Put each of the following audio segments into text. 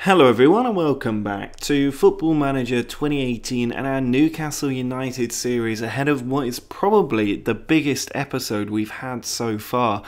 Hello everyone and welcome back to Football Manager 2018 and our Newcastle United series ahead of what is probably the biggest episode we've had so far.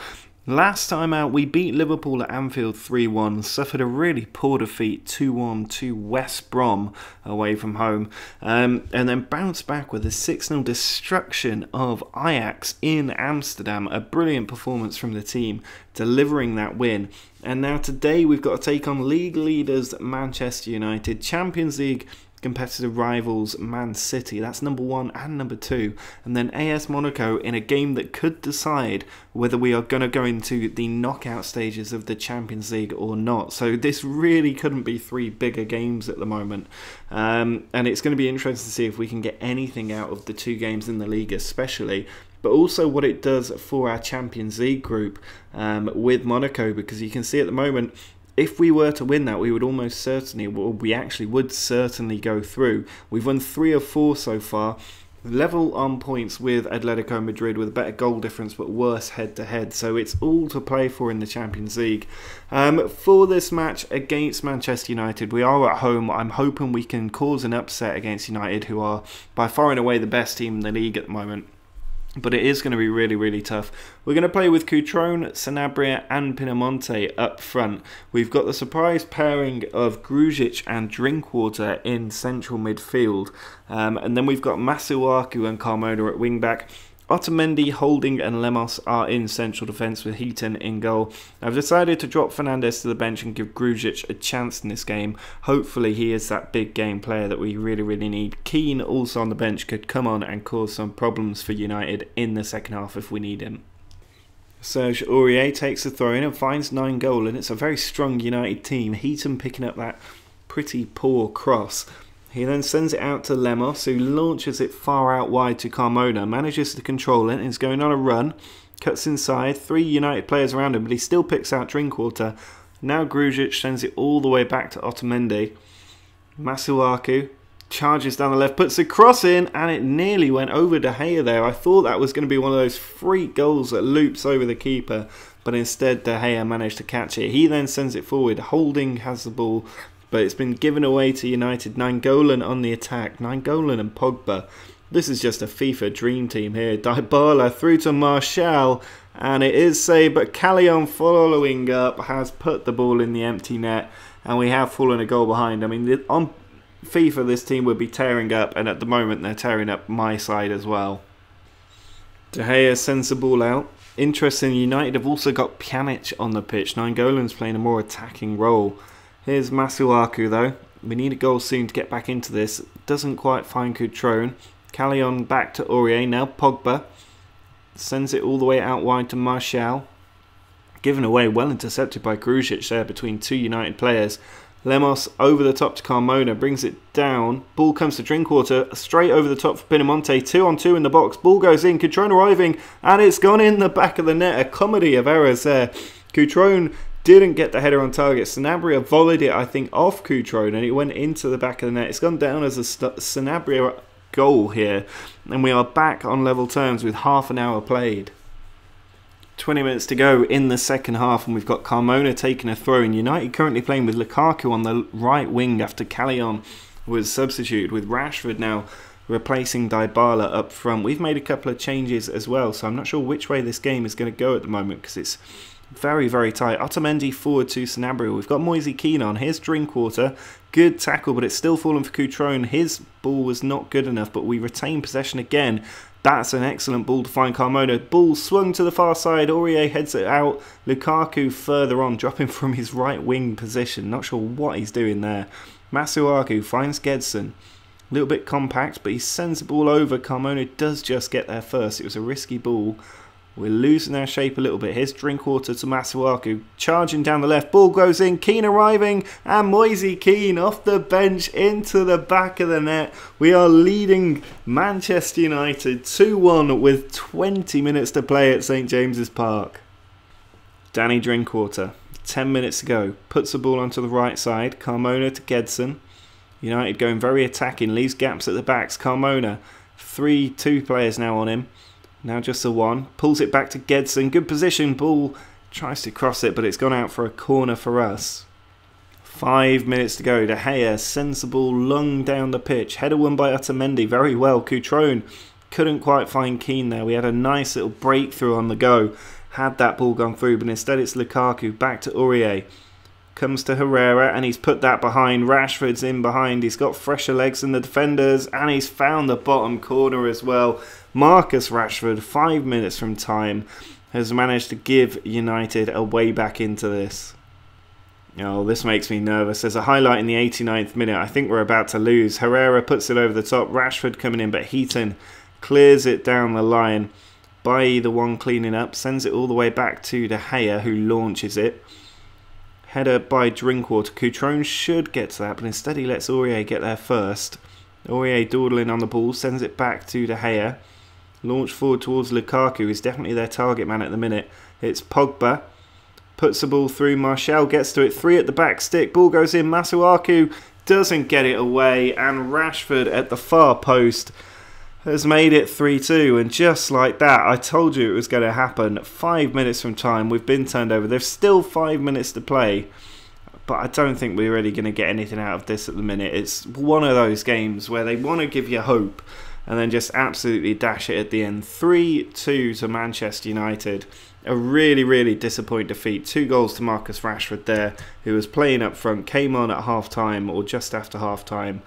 Last time out we beat Liverpool at Anfield 3-1, suffered a really poor defeat 2-1 to West Brom away from home, and then bounced back with a 6-0 destruction of Ajax in Amsterdam. A brilliant performance from the team delivering that win. And now today we've got to take on league leaders Manchester United, Champions League competitive rivals Man City, that's number 1 and number 2, and then AS Monaco in a game that could decide whether we are going to go into the knockout stages of the Champions League or not. So this really couldn't be 3 bigger games at the moment, and it's going to be interesting to see if we can get anything out of the 2 games in the league especially, but also what it does for our Champions League group with Monaco, because you can see at the moment if we were to win that, we would almost certainly, well, we actually would certainly go through. We've won 3 of 4 so far, level on points with Atletico Madrid with a better goal difference but worse head-to-head. So it's all to play for in the Champions League. For this match against Manchester United, we are at home. I'm hoping we can cause an upset against United, who are by far and away the best team in the league at the moment. But it is going to be really, really tough. We're going to play with Cutrone, Sanabria and Pinamonte up front. We've got the surprise pairing of Grujic and Drinkwater in central midfield. And then we've got Masuaku and Carmona at wing-back. Otamendi, Holding and Lemos are in central defence with Heaton in goal. I've decided to drop Fernandes to the bench and give Grujic a chance in this game. Hopefully he is that big game player that we really, really need. Keane also on the bench could come on and cause some problems for United in the second half if we need him. Serge Aurier takes the throw in and finds 9 goal, and it's a very strong United team. Heaton picking up that pretty poor cross. He then sends it out to Lemos, who launches it far out wide to Carmona, manages to control it, and is going on a run, cuts inside, 3 United players around him, but he still picks out Drinkwater. Now Grujic sends it all the way back to Otamendi. Masuaku charges down the left, puts the cross in, and it nearly went over De Gea there. I thought that was going to be one of those freak goals that loops over the keeper, but instead De Gea managed to catch it. He then sends it forward. Holding has the ball, but it's been given away to United. Nainggolan on the attack. Nainggolan and Pogba. This is just a FIFA dream team here. Dybala through to Martial, and it is saved, but Callion following up has put the ball in the empty net, and we have fallen a goal behind. I mean, on FIFA this team would be tearing up, and at the moment they're tearing up my side as well. De Gea sends the ball out. Interesting, United have also got Pjanic on the pitch. Nainggolan's playing a more attacking role. Here's Masuaku though. We need a goal soon to get back into this. Doesn't quite find Cutrone. Callion back to Aurier. Now Pogba sends it all the way out wide to Martial. Given away, well intercepted by Grujic there between 2 United players. Lemos over the top to Carmona, brings it down. Ball comes to Drinkwater, straight over the top for Pinamonte. 2-on-2 in the box. Ball goes in. Cutrone arriving, and it's gone in the back of the net. A comedy of errors there. Cutrone didn't get the header on target. Sanabria volleyed it, I think, off Cutrone, and it went into the back of the net. It's gone down as a Sanabria goal here, and we are back on level terms with half an hour played. 20 minutes to go in the second half, and we've got Carmona taking a throw in. United currently playing with Lukaku on the right wing after Callion was substituted, with Rashford now replacing Dybala up front. We've made a couple of changes as well, so I'm not sure which way this game is going to go at the moment because it's very, very tight. Otamendi forward to Sanabria. We've got Moise Keane on. Here's Drinkwater. Good tackle, but it's still fallen for Cutrone. His ball was not good enough, but we retain possession again. That's an excellent ball to find Carmona. Ball swung to the far side. Aurier heads it out. Lukaku further on, dropping from his right wing position. Not sure what he's doing there. Masuaku finds Gedson. A little bit compact, but he sends the ball over. Carmona does just get there first. It was a risky ball. We're losing our shape a little bit. Here's Drinkwater to Masuaku. Charging down the left. Ball goes in. Keane arriving. And Moise Keane off the bench into the back of the net. We are leading Manchester United 2-1 with 20 minutes to play at St James's Park. Danny Drinkwater. 10 minutes to go. Puts the ball onto the right side. Carmona to Gedson. United going very attacking. Leaves gaps at the backs. Carmona. 2 players now on him. Now just the 1. Pulls it back to Gedson. Good position. Ball tries to cross it, but it's gone out for a corner for us. 5 minutes to go. De Gea, sensible, lung down the pitch. Header won by Otamendi, very well. Cutrone couldn't quite find Keane there. We had a nice little breakthrough on the go. Had that ball gone through, but instead it's Lukaku. Back to Aurier. Comes to Herrera, and he's put that behind. Rashford's in behind. He's got fresher legs than the defenders, and he's found the bottom corner as well. Marcus Rashford, 5 minutes from time, has managed to give United a way back into this. Oh, this makes me nervous. There's a highlight in the 89th minute. I think we're about to lose. Herrera puts it over the top. Rashford coming in, but Heaton clears it down the line. By the one cleaning up, sends it all the way back to De Gea, who launches it. Header by Drinkwater. Cutrone should get to that, but instead he lets Aurier get there first. Aurier dawdling on the ball, sends it back to De Gea. Launch forward towards Lukaku, who's definitely their target man at the minute. It's Pogba. Puts the ball through. Martial gets to it. 3 at the back stick. Ball goes in. Masuaku doesn't get it away. And Rashford at the far post has made it 3-2. And just like that, I told you it was going to happen. 5 minutes from time. We've been turned over. There's still 5 minutes to play. But I don't think we're really going to get anything out of this at the minute. It's one of those games where they want to give you hope and then just absolutely dash it at the end. 3-2 to Manchester United. A really, really disappointing defeat. 2 goals to Marcus Rashford there, who was playing up front, came on at half-time or just after half-time,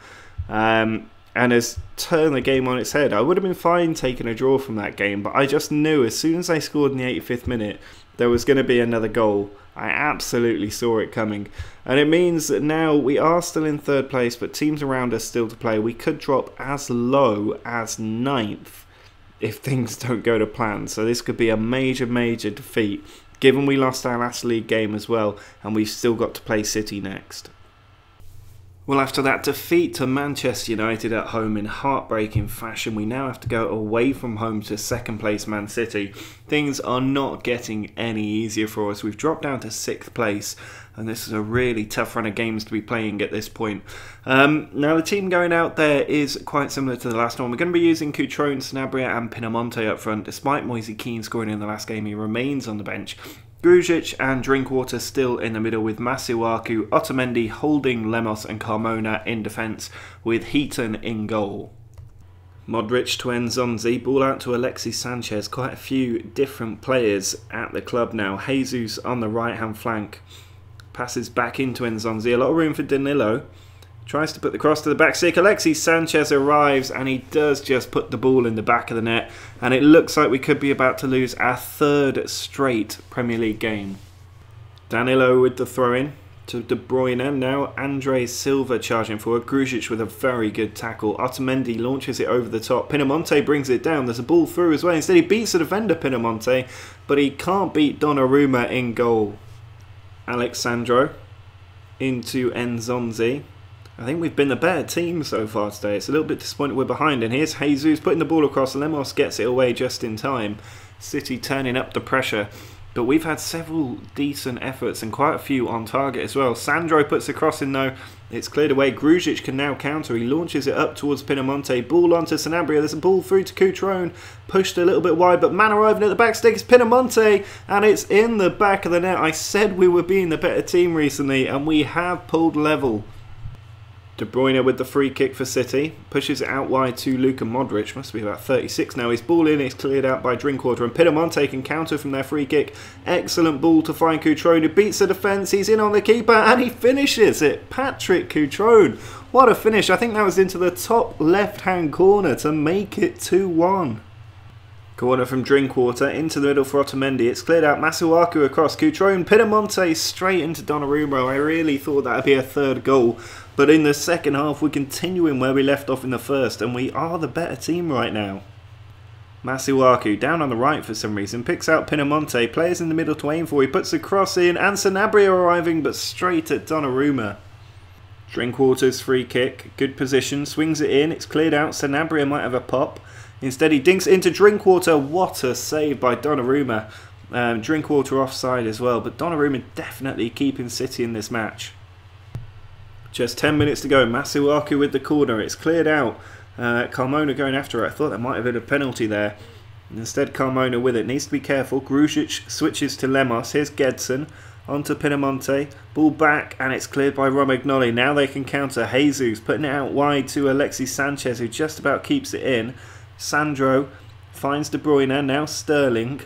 and has turned the game on its head. I would have been fine taking a draw from that game, but I just knew as soon as they scored in the 85th minute, there was going to be another goal. I absolutely saw it coming. And it means that now we are still in 3rd place, but teams around us still to play. We could drop as low as 9th. If things don't go to plan. So this could be a major, major defeat, given we lost our last league game as well, and we've still got to play City next. Well, after that defeat to Manchester United at home in heartbreaking fashion, we now have to go away from home to 2nd place Man City. Things are not getting any easier for us. We've dropped down to 6th place, and this is a really tough run of games to be playing at this point. Now, the team going out there is quite similar to the last one. We're going to be using Cutrone, Sanabria and Pinamonte up front. Despite Moise Kean scoring in the last game, he remains on the bench. Grujic and Drinkwater still in the middle with Masuaku, Otamendi, Holding, Lemos and Carmona in defence with Heaton in goal. Modric to Nzonzi, ball out to Alexis Sanchez. Quite a few different players at the club now. Jesus on the right hand flank. Passes back into Nzonzi. A lot of room for Danilo. Tries to put the cross to the back stick. Alexis Sanchez arrives and he does just put the ball in the back of the net. And it looks like we could be about to lose our 3rd straight Premier League game. Danilo with the throw-in to De Bruyne. Now Andre Silva charging forward. Grujic with a very good tackle. Otamendi launches it over the top. Pinamonte brings it down. There's a ball through as well. Instead he beats the defender, Pinamonte. But he can't beat Donnarumma in goal. Alexandro into Nzonzi. I think we've been the better team so far today. It's a little bit disappointing we're behind. And here's Jesus putting the ball across. Lemos gets it away just in time. City turning up the pressure. But we've had several decent efforts and quite a few on target as well. Sandro puts the cross in though. It's cleared away. Grujic can now counter. He launches it up towards Pinamonte. Ball onto Sanabria. There's a ball through to Cutrone. Pushed a little bit wide, but man arriving at the back stick is Pinamonte. And it's in the back of the net. I said we were being the better team recently, and we have pulled level. De Bruyne with the free kick for City. Pushes it out wide to Luka Modric. Must be about 36 now. His ball in. It's cleared out by Drinkwater. And Pinamonte can counter from their free kick. Excellent ball to find Cutrone. He beats the defence. He's in on the keeper. And he finishes it. Patrick Cutrone. What a finish. I think that was into the top left-hand corner to make it 2-1. Corner from Drinkwater into the middle for Otamendi. It's cleared out. Masuaku across. Cutrone. Pinamonte straight into Donnarumma. I really thought that would be a 3rd goal. But in the second half, we're continuing where we left off in the first, and we are the better team right now. Masuaku down on the right for some reason, picks out Pinamonte, players in the middle to aim for, he puts the cross in, and Sanabria arriving, but straight at Donnarumma. Drinkwater's free kick, good position, swings it in, it's cleared out, Sanabria might have a pop. Instead he dinks it into Drinkwater, what a save by Donnarumma. Drinkwater offside as well, but Donnarumma definitely keeping City in this match. Just 10 minutes to go. Masuaku with the corner. It's cleared out. Carmona going after it. I thought there might have been a penalty there. Instead, Carmona with it. Needs to be careful. Grujic switches to Lemos. Here's Gedson. onto Pinamonte, ball back, and it's cleared by Romagnoli. Now they can counter. Jesus putting it out wide to Alexis Sanchez, who just about keeps it in. Sandro finds De Bruyne, now Sterling.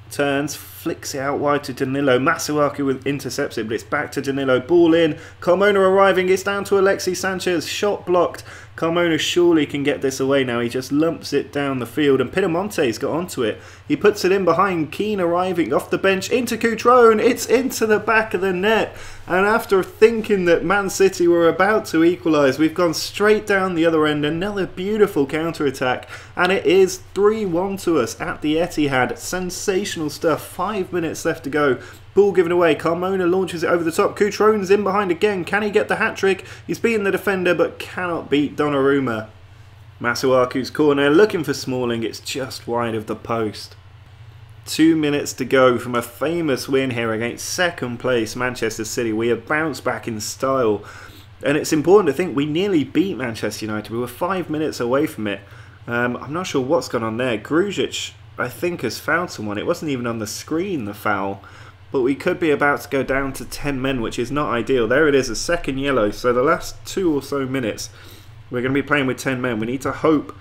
Turns, flicks it out wide to Danilo. Masuaku intercepts it, but it's back to Danilo. Ball in. Carmona arriving. It's down to Alexis Sanchez. Shot blocked. Carmona surely can get this away now. He just lumps it down the field, and Pinamonte's got onto it. He puts it in behind. Keane arriving off the bench into Cutrone. It's into the back of the net. And after thinking that Man City were about to equalise, we've gone straight down the other end. Another beautiful counter-attack. And it is 3-1 to us at the Etihad. Sensational stuff. 5 minutes left to go. Ball given away. Carmona launches it over the top. Cutrone's in behind again. Can he get the hat-trick? He's beaten the defender but cannot beat Donnarumma. Masuaku's corner. Looking for Smalling. It's just wide of the post. 2 minutes to go from a famous win here against second place Manchester City. We have bounced back in style. And it's important to think we nearly beat Manchester United. We were 5 minutes away from it. I'm not sure what's gone on there. Grujic, I think, has fouled someone. It wasn't even on the screen, the foul. But we could be about to go down to 10 men, which is not ideal. There it is, a second yellow. So the last 2 or so minutes, we're going to be playing with 10 men. We need to hope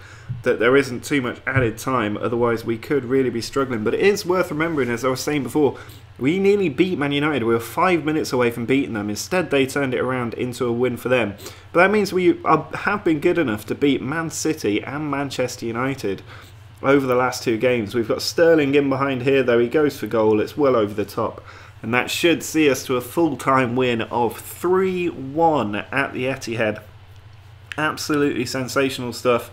that there isn't too much added time. Otherwise, we could really be struggling. But it is worth remembering, as I was saying before, we nearly beat Man United. We were 5 minutes away from beating them. Instead, they turned it around into a win for them. But that means we have been good enough to beat Man City and Manchester United over the last 2 games. We've got Sterling in behind here, though. He goes for goal. It's well over the top. And that should see us to a full-time win of 3-1 at the Etihad. Absolutely sensational stuff.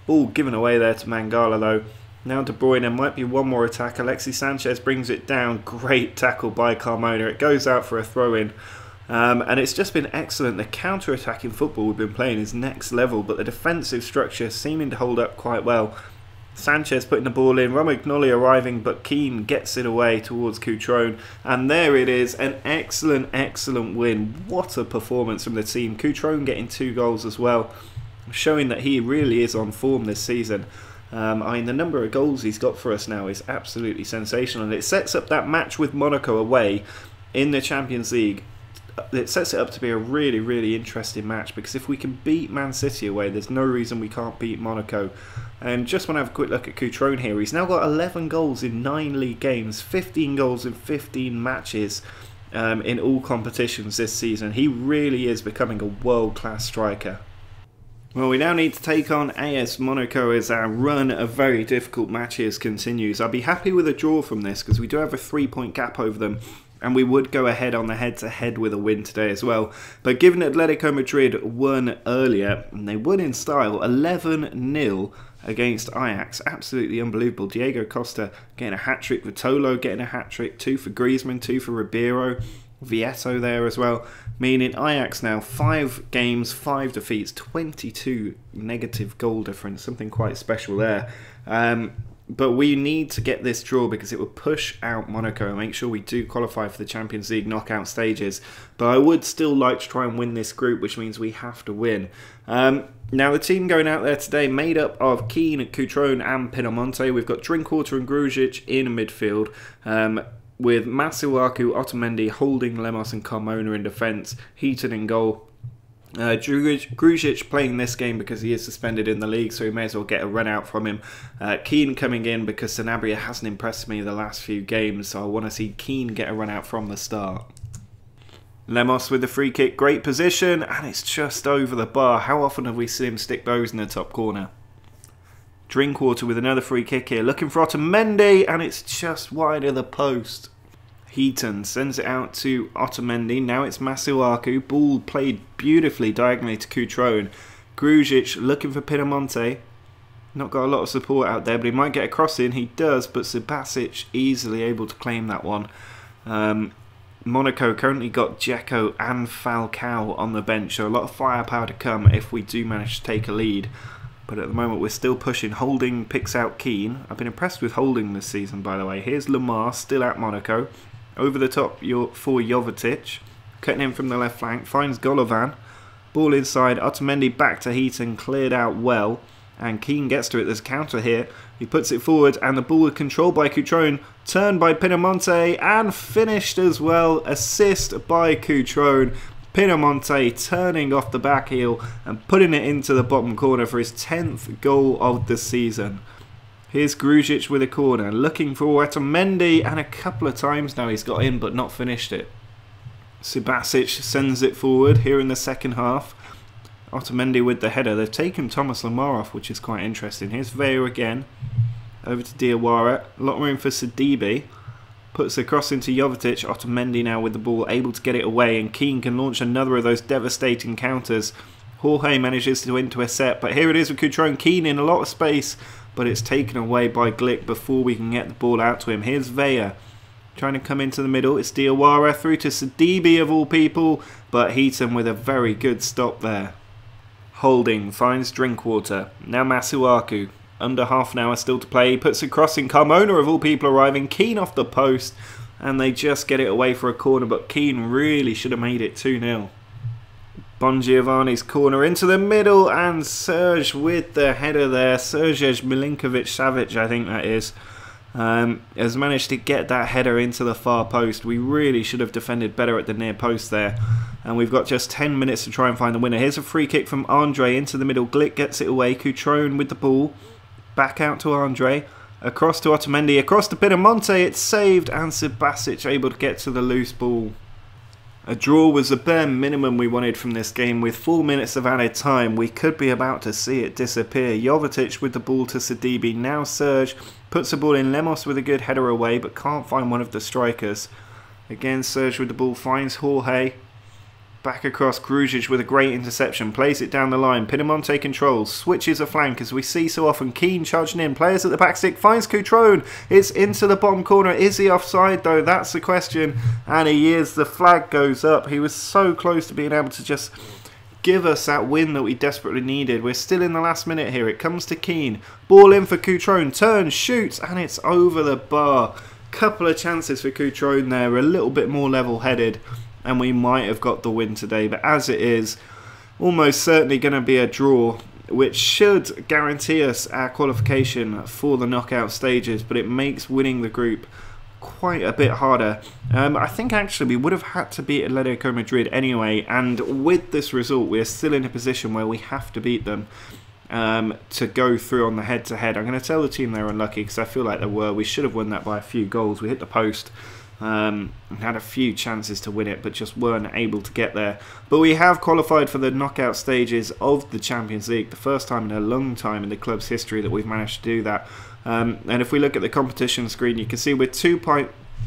Ball given away there to Mangala, though. Now De Bruyne, might be one more attack. Alexis Sanchez brings it down. Great tackle by Carmona. It goes out for a throw-in. And it's just been excellent. The counter-attacking football we've been playing is next level, but the defensive structure seeming to hold up quite well. Sanchez putting the ball in, Romagnoli arriving, but Keane gets it away towards Cutrone. And there it is, an excellent, excellent win. What a performance from the team. Cutrone getting 2 goals as well, showing that he really is on form this season. I mean, the number of goals he's got for us now is absolutely sensational. And it sets up that match with Monaco away in the Champions League. It sets it up to be a really, really interesting match, because if we can beat Man City away, there's no reason we can't beat Monaco. And just want to have a quick look at Cutrone here. He's now got 11 goals in 9 league games, 15 goals in 15 matches in all competitions this season. He really is becoming a world-class striker. Well, we now need to take on AS Monaco as our run of very difficult matches continues. I'd be happy with a draw from this, because we do have a 3-point gap over them. And we would go ahead on the head-to-head with a win today as well. But given Atletico Madrid won earlier, and they won in style, 11-0 against Ajax. Absolutely unbelievable. Diego Costa getting a hat-trick, Vitolo getting a hat-trick, 2 for Griezmann, 2 for Ribeiro, Vieto there as well. Meaning Ajax now 5 games, 5 defeats, 22 negative goal difference. Something quite special there. But we need to get this draw, because it will push out Monaco and make sure we do qualify for the Champions League knockout stages. But I would still like to try and win this group, which means we have to win. Now, the team going out there today made up of Keane, Cutrone and Pinamonte. We've got Drinkwater and Grujic in midfield, with Masuaku, Otamendi, Holding, Lemos and Carmona in defence, Heaton in goal. Grujic playing this game because he is suspended in the league, so we may as well get a run out from him. Keane coming in because Sanabria hasn't impressed me the last few games, so I want to see Keane get a run out from the start. Lemos with the free kick, great position, and it's just over the bar. How often have we seen him stick those in the top corner? Drinkwater with another free kick here, looking for Otamendi, and it's just wide of the post. Heaton sends it out to Otamendi. Now it's Masuaku. Ball played beautifully diagonally to Cutrone. Grujic looking for Pinamonte. Not got a lot of support out there, but he might get a cross in. He does, but Subasic easily able to claim that one. Monaco currently got Dzeko and Falcao on the bench, so a lot of firepower to come if we do manage to take a lead. But at the moment we're still pushing. Holding picks out Keane. I've been impressed with Holding this season, by the way. Here's Lamar, still at Monaco. Over the top for Jovetic. Cutting in from the left flank. Finds Golovan. Ball inside. Otamendi back to Heaton. Cleared out well. and Keane gets to it. There's a counter here. He puts it forward, and the ball is controlled by Cutrone, turned by Pinamonti, and finished as well. Assist by Cutrone. Pinamonti turning off the back heel and putting it into the bottom corner for his 10th goal of the season. Here's Grujic with a corner, looking for Otamendi, and a couple of times now he's got in but not finished it. Subasic sends it forward here in the second half. Otamendi with the header. They've taken Thomas Lemar off, which is quite interesting. Here's Vea again. Over to Diawara. A lot of room for Sidibe. Puts the cross into Jovetic. Otamendi now with the ball, able to get it away, and Keane can launch another of those devastating counters. Jorge manages to intercept, but here it is with Cutrone. Keane in a lot of space, but it's taken away by Glick before we can get the ball out to him. Here's Vea. Trying to come into the middle. It's Diawara through to Sidibe of all people, but Heaton with a very good stop there. Holding finds Drinkwater. Now Masuaku. Under half an hour still to play. He puts a cross in. Carmona of all people arriving. Keane off the post. And they just get it away for a corner. But Keane really should have made it 2-0. Bongiovanni's corner into the middle. And Serge with the header there. Sergej Milinkovic-Savic, I think that is. Has managed to get that header into the far post. We really should have defended better at the near post there. And we've got just 10 minutes to try and find the winner. Here's a free kick from Andre into the middle. Glick gets it away. Cutrone with the ball. Back out to Andre. Across to Otamendi. Across to Pinamonti. It's saved. And Subasic able to get to the loose ball. A draw was the bare minimum we wanted from this game. With 4 minutes of added time, we could be about to see it disappear. Jovetic with the ball to Sidibe. Now Serge puts the ball in. Lemos with a good header away, but can't find one of the strikers. Again, Serge with the ball finds Jorge. Back across, Grujic with a great interception. Plays it down the line. Pinamonti controls. Switches a flank as we see so often. Keane charging in. Players at the back stick. Finds Cutrone. It's into the bottom corner. Is he offside though? That's the question. And he is. The flag goes up. He was so close to being able to just give us that win that we desperately needed. We're still in the last minute here. It comes to Keane. Ball in for Cutrone. Turns, shoots, and it's over the bar. Couple of chances for Cutrone there. A little bit more level-headed, and we might have got the win today. But as it is, almost certainly going to be a draw, which should guarantee us our qualification for the knockout stages, but it makes winning the group quite a bit harder. I think actually we would have had to beat Atletico Madrid anyway, and with this result we're still in a position where we have to beat them to go through on the head-to-head. I'm going to tell the team they're unlucky because I feel like they were. We should have won that by a few goals. We hit the post. Had a few chances to win it, but just weren't able to get there. But we have qualified for the knockout stages of the Champions League, the first time in a long time in the club's history that we've managed to do that. And if we look at the competition screen, you can see we're 2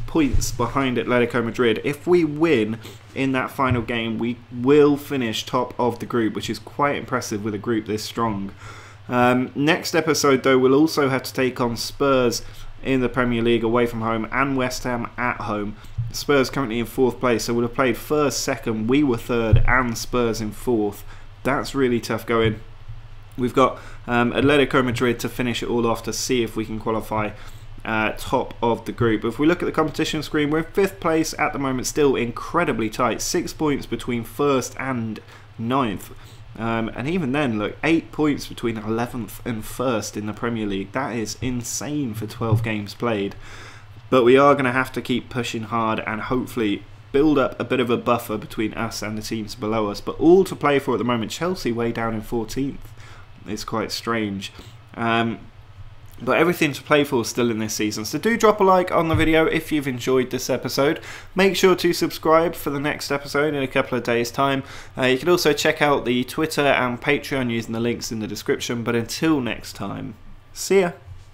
points behind Atletico Madrid. If we win in that final game, we will finish top of the group, which is quite impressive with a group this strong. Next episode, though, we'll also have to take on Spurs in the Premier League away from home and West Ham at home. Spurs currently in 4th place, so we'll have played 1st, 2nd, we were 3rd and Spurs in 4th. That's really tough going. We've got Atletico Madrid to finish it all off to see if we can qualify top of the group. If we look at the competition screen, we're in 5th place at the moment, still incredibly tight. 6 points between 1st and 9th. And even then, look, 8 points between 11th and 1st in the Premier League. That is insane for 12 games played. But we are going to have to keep pushing hard and hopefully build up a bit of a buffer between us and the teams below us. But all to play for at the moment. Chelsea way down in 14th. It's quite strange. But everything to play for still in this season. So do drop a like on the video if you've enjoyed this episode. Make sure to subscribe for the next episode in a couple of days' time. You can also check out the Twitter and Patreon using the links in the description. But until next time, see ya.